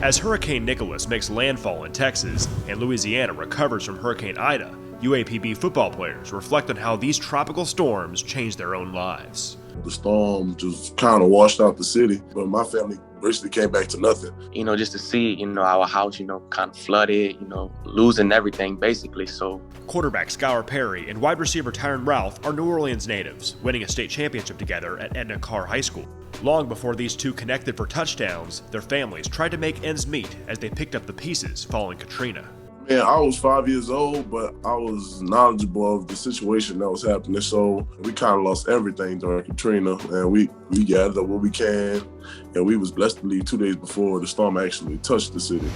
As Hurricane Nicholas makes landfall in Texas and Louisiana recovers from Hurricane Ida, UAPB football players reflect on how these tropical storms changed their own lives. The storm just kind of washed out the city, but my family basically came back to nothing. Just to see, our house, kind of flooded, losing everything basically, so. Quarterback Skyler Perry and wide receiver Tyrin Ralph are New Orleans natives, winning a state championship together at Edna Carr High School. Long before these two connected for touchdowns, their families tried to make ends meet as they picked up the pieces following Katrina. Man, I was 5 years old, but I was knowledgeable of the situation that was happening. So we kind of lost everything during Katrina, and we gathered up what we can, and we was blessed to leave 2 days before the storm actually touched the city.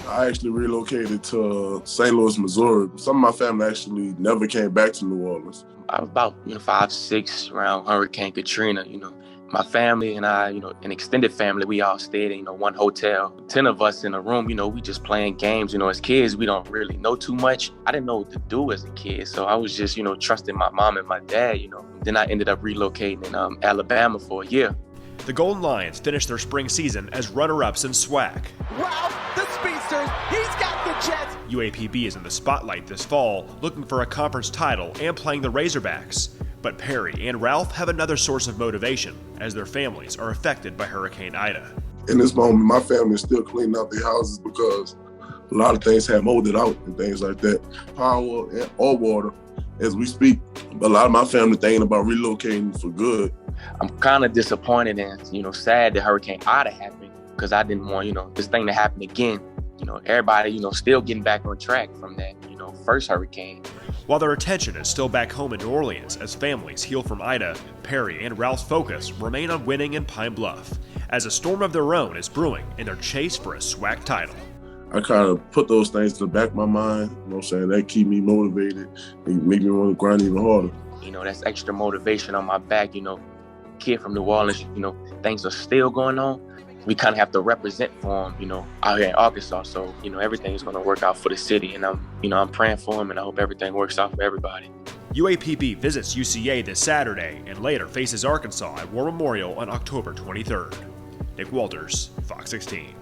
I actually relocated to St. Louis, Missouri. Some of my family actually never came back to New Orleans. I was about 5, 6 around Hurricane Katrina. My family and I, an extended family, we all stayed in, one hotel. 10 of us in a room, we just playing games. As kids, we don't really know too much. I didn't know what to do as a kid, so I was just, trusting my mom and my dad, Then I ended up relocating in Alabama for a year. The Golden Lions finished their spring season as runner-ups in SWAC. Ralph, the speedster, he's got the Jets. UAPB is in the spotlight this fall, looking for a conference title and playing the Razorbacks. But Perry and Ralph have another source of motivation as their families are affected by Hurricane Ida. In this moment, my family is still cleaning out their houses because a lot of things have molded out and things like that. Power or water as we speak. But a lot of my family thinking about relocating for good. I'm kind of disappointed and, sad that Hurricane Ida happened because I didn't want, this thing to happen again. Everybody, still getting back on track from that, first hurricane. While their attention is still back home in New Orleans as families heal from Ida, Perry and Ralph's focus remain on winning in Pine Bluff, as a storm of their own is brewing in their chase for a SWAC title. I kind of put those things to the back of my mind, that keep me motivated and make me want to grind even harder. That's extra motivation on my back, kid from New Orleans, things are still going on. We kind of have to represent for him, out here in Arkansas. So, everything is going to work out for the city. And I'm praying for him, and I hope everything works out for everybody. UAPB visits UCA this Saturday and later faces Arkansas at War Memorial on October 23rd. Nick Walters, Fox 16.